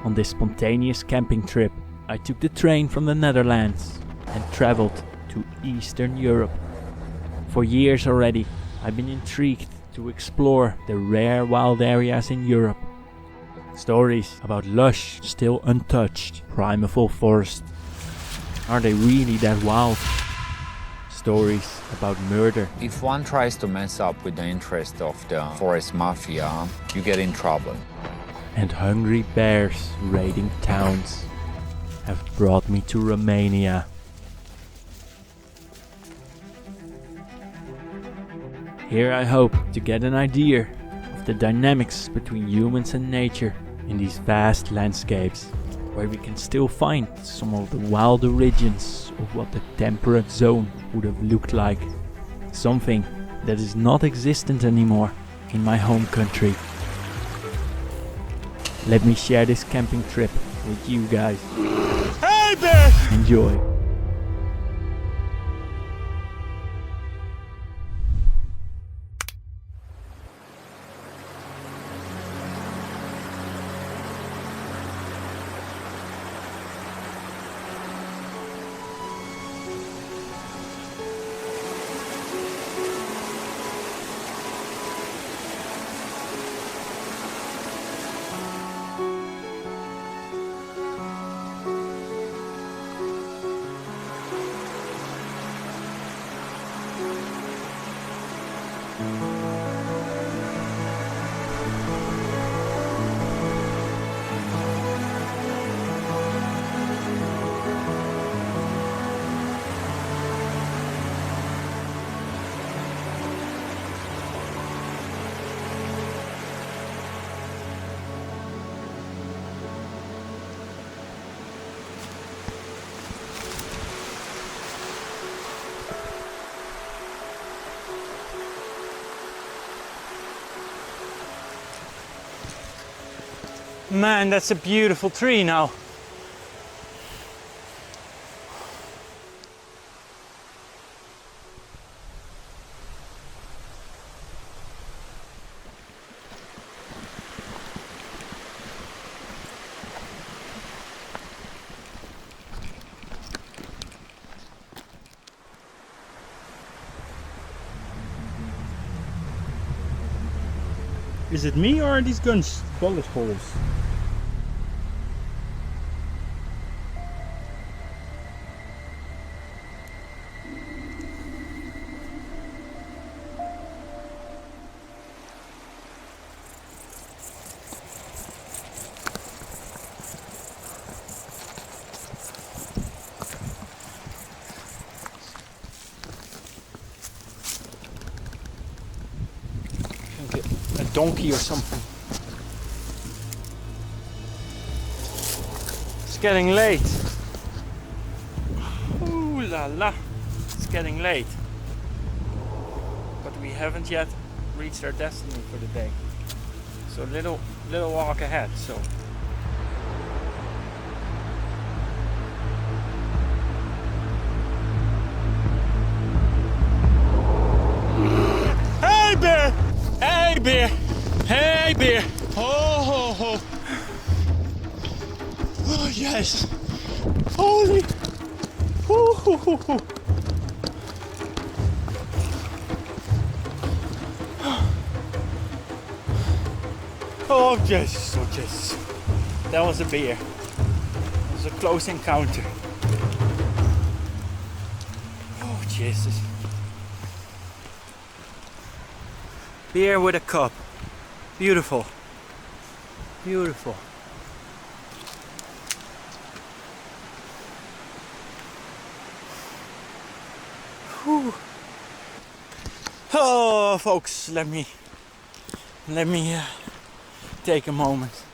On this spontaneous camping trip, I took the train from the Netherlands and traveled to Eastern Europe. For years already, I've been intrigued to explore the rare wild areas in Europe. Stories about lush, still untouched, primeval forest. Are they really that wild? Stories about murder. If one tries to mess up with the interest of the forest mafia, you get in trouble. And hungry bears raiding towns have brought me to Romania. Here I hope to get an idea of the dynamics between humans and nature in these vast landscapes, where we can still find some of the wild origins of what the temperate zone would have looked like. Something that is not existent anymore in my home country. Let me share this camping trip with you guys. Hey, bear! Enjoy. Man, that's a beautiful tree now. Is it me or are these guns bullet holes? A donkey or something. It's getting late. Ooh la la. It's getting late. But we haven't yet reached our destiny for the day. So little walk ahead. So hey bear! Hey bear! Hey bear! Oh ho ho! Oh yes! Holy! Ho ho ho ho! Oh Jesus! Oh Jesus! That was a bear. It was a close encounter. Oh Jesus! Bear with a cub. Beautiful. Beautiful. Whew. Oh, folks, let me take a moment.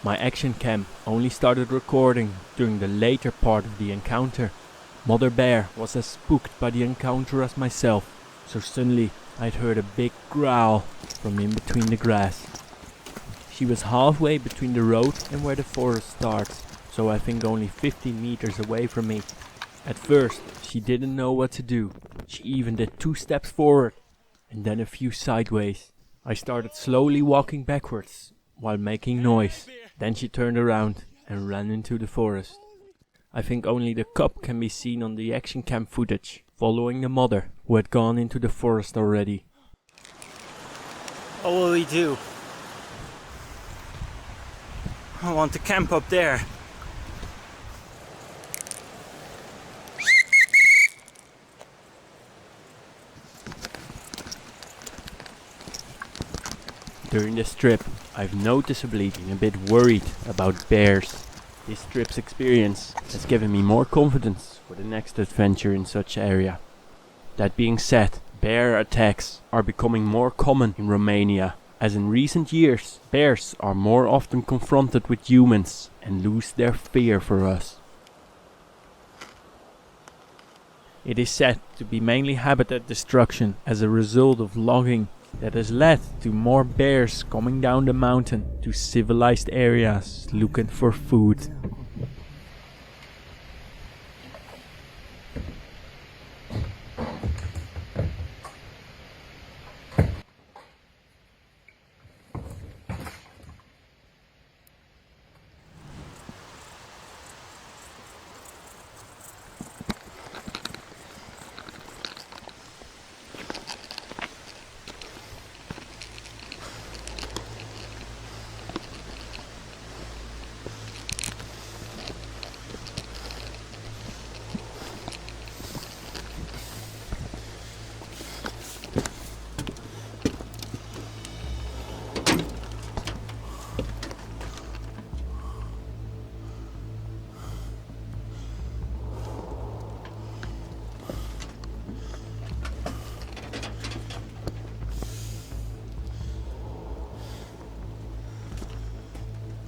My action cam only started recording during the later part of the encounter. Mother Bear was as spooked by the encounter as myself, so suddenly I'd heard a big growl from in between the grass. She was halfway between the road and where the forest starts, so I think only 50 meters away from me. At first, she didn't know what to do. She even did 2 steps forward, and then a few sideways. I started slowly walking backwards, while making noise. Then she turned around and ran into the forest. I think only the cub can be seen on the action cam footage, following the mother, who had gone into the forest already. What will we do? I want to camp up there. During this trip, I've noticeably been a bit worried about bears. This trip's experience has given me more confidence for the next adventure in such area. That being said, bear attacks are becoming more common in Romania, as in recent years, bears are more often confronted with humans and lose their fear for us. It is said to be mainly habitat destruction as a result of logging that has led to more bears coming down the mountain to civilized areas looking for food.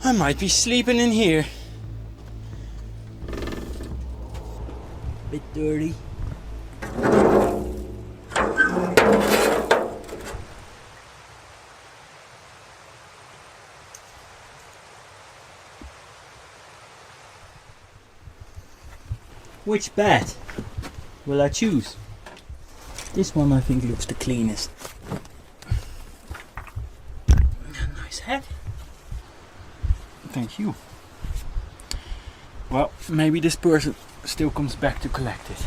I might be sleeping in here. Bit dirty. Which bed will I choose? This one I think looks the cleanest. Nice head. Thank you. Well, maybe this person still comes back to collect it.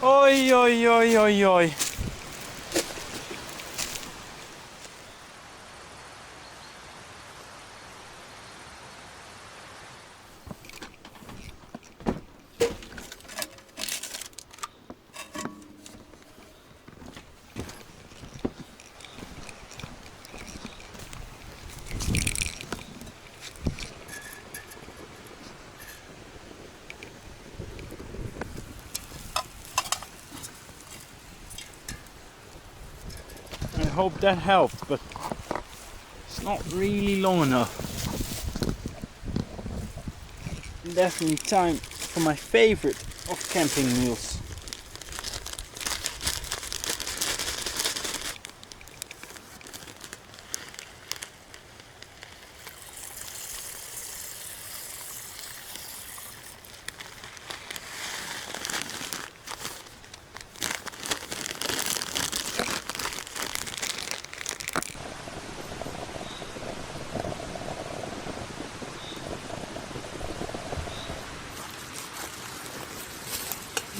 Oi, oi, oi, oi, oi. I hope that helped, but it's not really long enough. Definitely time for my favorite of camping meals.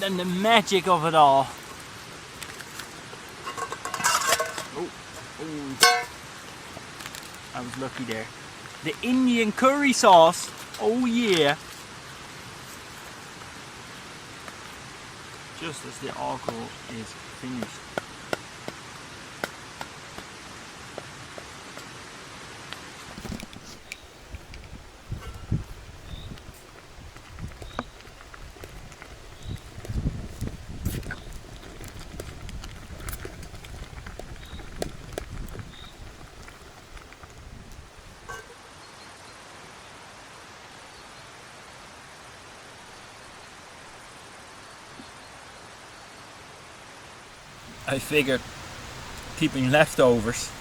then the magic of it all. Oh, I was lucky there. The Indian curry sauce. Oh yeah. Just as the alcohol is finished. I figured keeping leftovers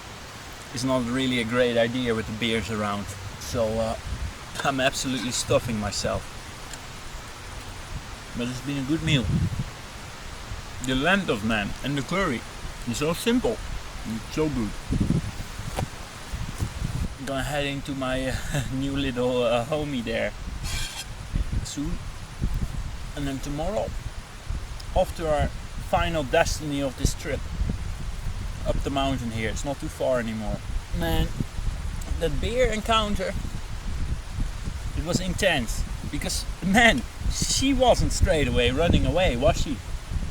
is not really a great idea with the beers around, so I'm absolutely stuffing myself. But it's been a good meal. The lentils, man, and the curry is so simple and so good. I'm gonna head into my new little homie there soon, and then tomorrow, off to our final destiny of this trip, up the mountain here. It's not too far anymore. Man, that bear encounter, it was intense, because man, she wasn't straight away running away, was she?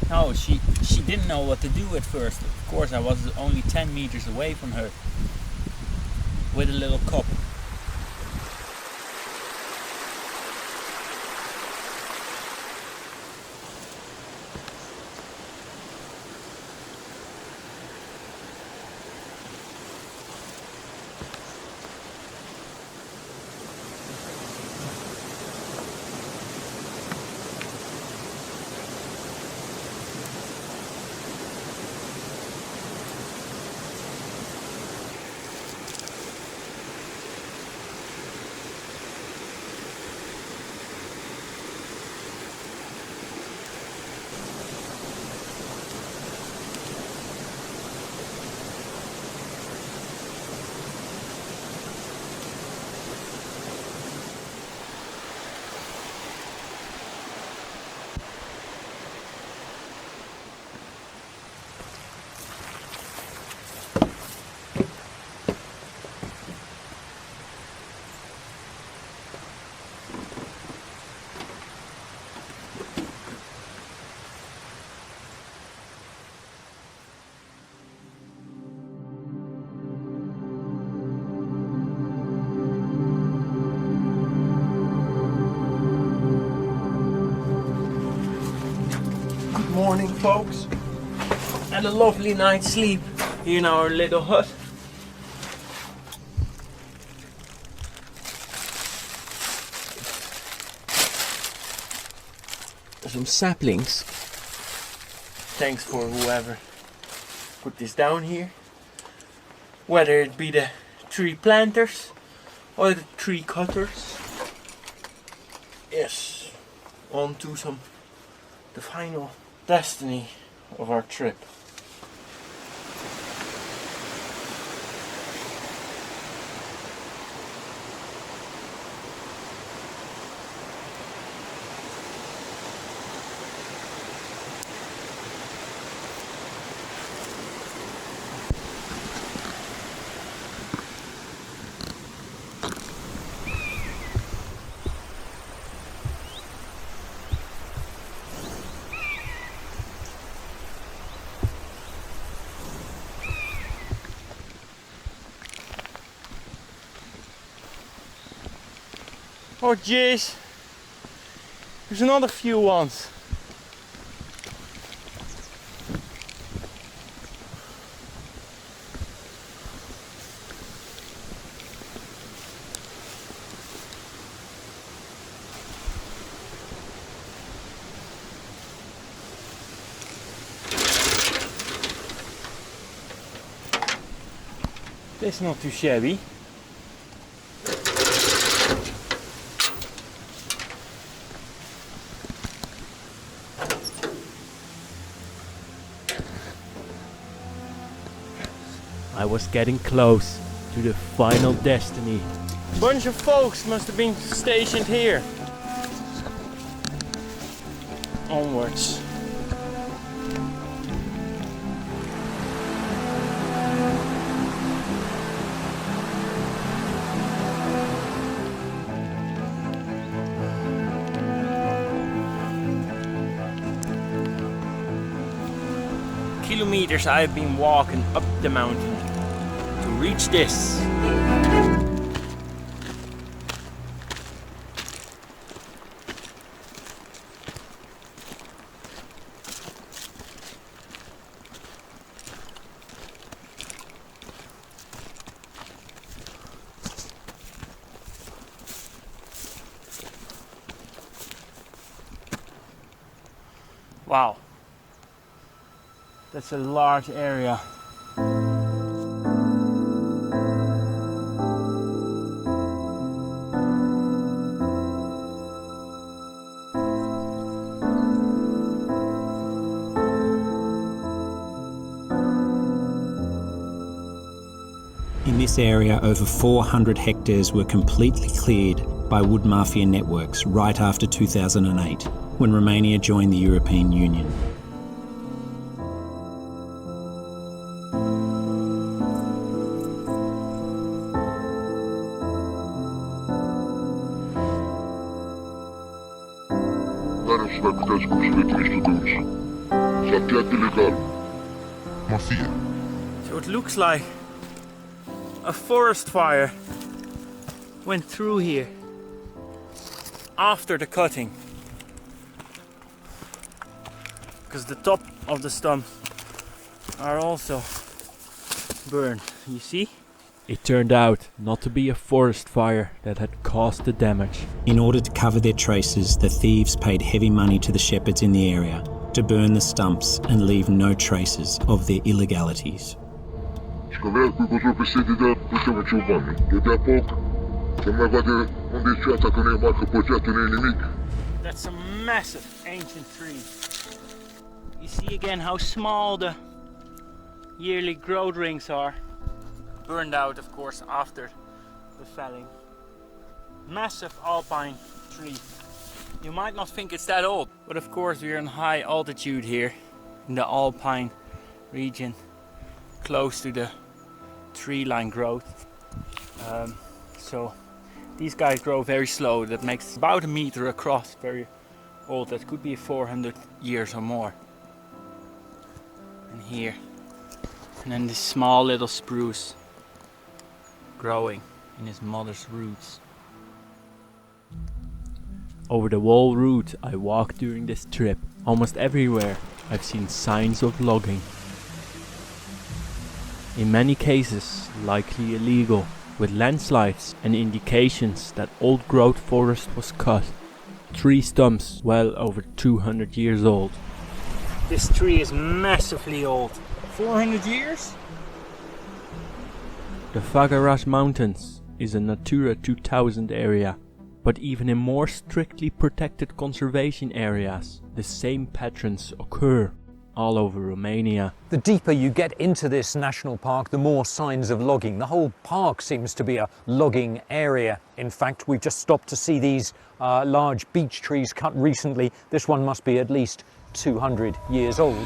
No, she didn't know what to do at first. Of course, I was only 10 meters away from her with a little cup. Morning, folks. Had a lovely night's sleep here in our little hut. Some saplings. Thanks for whoever put this down here. Whether it be the tree planters or the tree cutters. Yes, on to the final destiny of our trip. Oh jeez, there's another few ones. That's not too shabby. I was getting close to the final destiny. A bunch of folks must have been stationed here. onwards. Kilometers I've been walking up the mountain to reach this. Wow. That's a large area. In this area, over 400 hectares were completely cleared by wood mafia networks right after 2008, when Romania joined the European Union. Mafia. So it looks like a forest fire went through here after the cutting, because the top of the stumps are also burned, you see? It turned out not to be a forest fire that had caused the damage. In order to cover their traces, the thieves paid heavy money to the shepherds in the area to burn the stumps and leave no traces of their illegalities. That's a massive ancient tree. You see again how small the yearly growth rings are. Burned out, of course, after the felling. Massive alpine tree. You might not think it's that old, but of course we're in high altitude here in the alpine region, close to the tree line growth. So these guys grow very slow. That makes about a meter across, very old. That could be 400 years or more. And here, and then this small little spruce growing in his mother's roots. Over the whole route I walked during this trip, almost everywhere I've seen signs of logging. In many cases, likely illegal, with landslides and indications that old growth forest was cut. Tree stumps well over 200 years old. This tree is massively old. 400 years? The Fagaras Mountains is a Natura 2000 area, but even in more strictly protected conservation areas, the same patterns occur all over Romania. The deeper you get into this national park, the more signs of logging. The whole park seems to be a logging area. In fact, we've just stopped to see these large beech trees cut recently. This one must be at least 200 years old.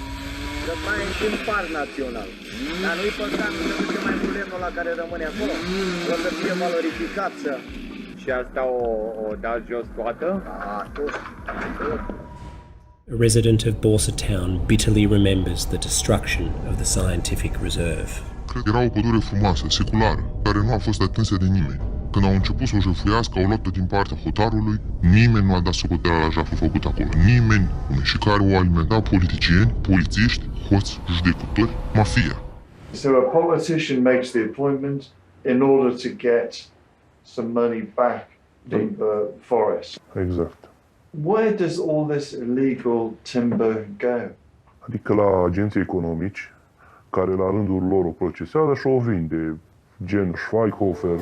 A resident of Borsa town bitterly remembers the destruction of the scientific reserve. Era o pădure frumoasă, seculară, care nu a fost atinsă de nimeni. Când au început să o jefuiască, au luat-o din partea hotarului, nimeni nu a dat socoteala la jaful făcut acolo. Nimeni, și care o alimenta politicieni, polițiști, hoți, judecători, mafia. So a politician makes the appointment in order to get some money back from the forest. Exact. Where does all this illegal timber go? Adică la agenții economici, care la rândul lor o procesează și o vinde, gen Schweighofer.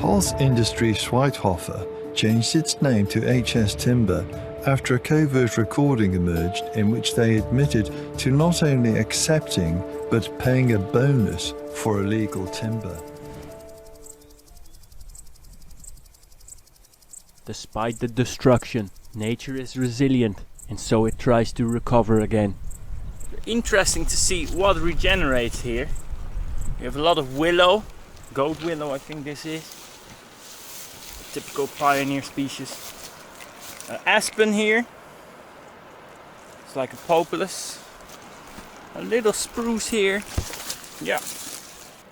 Holz Industry Schweighofer changed its name to HS Timber after a covert recording emerged in which they admitted to not only accepting but paying a bonus for illegal timber. Despite the destruction, nature is resilient and so it tries to recover again. Interesting to see what regenerates here. We have a lot of willow, goat willow I think this is, typical pioneer species. Aspen here, it's like a populus. A little spruce here, yeah.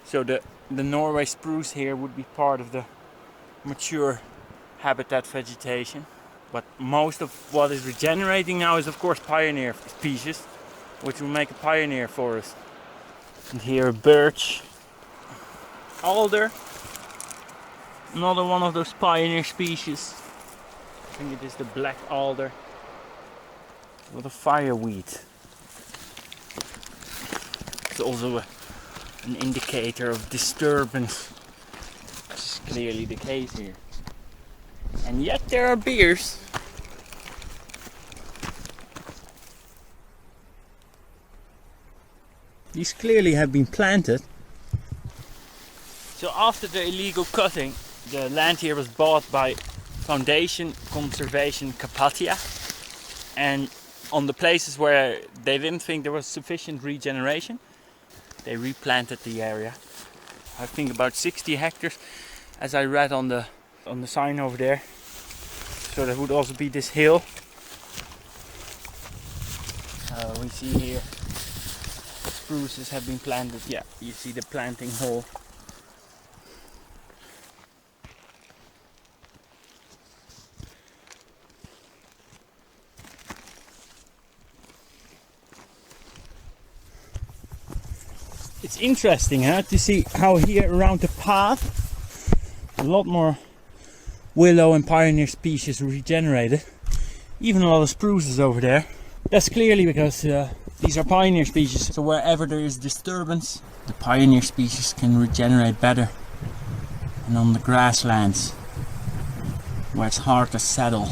So the Norway spruce here would be part of the mature habitat vegetation. But most of what is regenerating now is of course pioneer species, which will make a pioneer forest. And here birch, alder, another one of those pioneer species. I think it is the black alder. A lot of fireweed. It's also an indicator of disturbance, which is clearly the case here. And yet there are bears. These clearly have been planted. So after the illegal cutting, the land here was bought by Foundation Conservation Carpathia, and on the places where they didn't think there was sufficient regeneration, they replanted the area. I think about 60 hectares, as I read on the sign over there. So there would also be this hill. We see here spruces have been planted. Yeah, you see the planting hole. It's interesting to see how here around the path a lot more willow and pioneer species regenerated. Even a lot of spruces over there. That's clearly because these are pioneer species, so wherever there is disturbance, the pioneer species can regenerate better. And on the grasslands, where it's hard to settle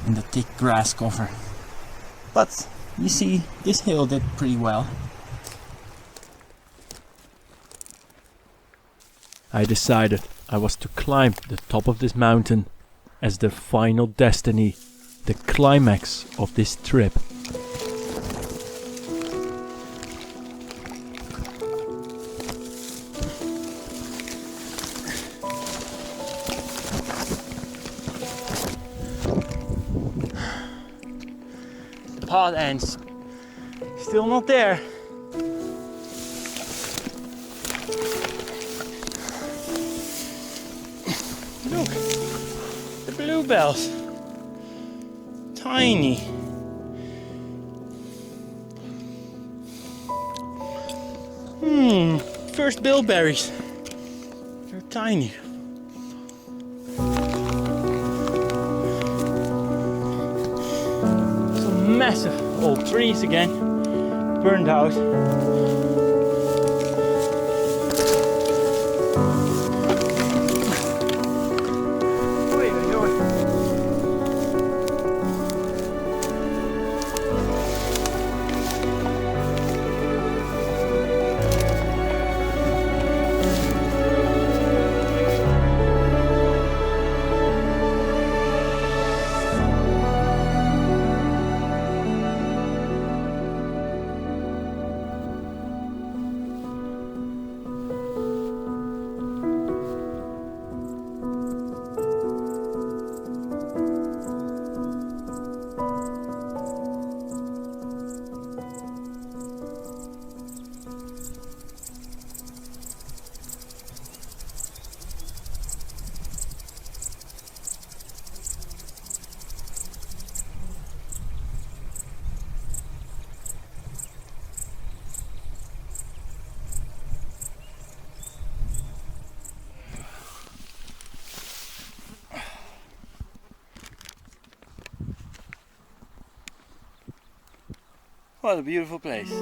in the thick grass cover. But you see, this hill did pretty well. I decided I was to climb the top of this mountain as the final destiny, the climax of this trip. The path ends. Still not there. Look, the bluebells. Tiny. First bilberries. They're tiny. Some massive old trees again, burned out. What a beautiful place.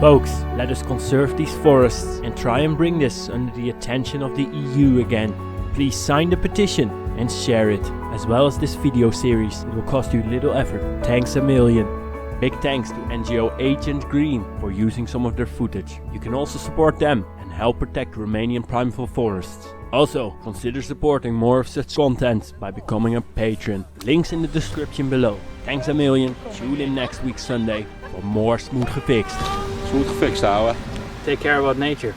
Folks, let us conserve these forests and try and bring this under the attention of the EU again. Please sign the petition and share it, as well as this video series. It will cost you little effort. Thanks a million. Big thanks to NGO Agent Green for using some of their footage. You can also support them and help protect Romanian primeval forests. Also, consider supporting more of such content by becoming a patron. Links in the description below. Thanks a million. Tune in next week Sunday for more Smooth Gefixt. Smooth Gefixt, ouwe. Take care about nature.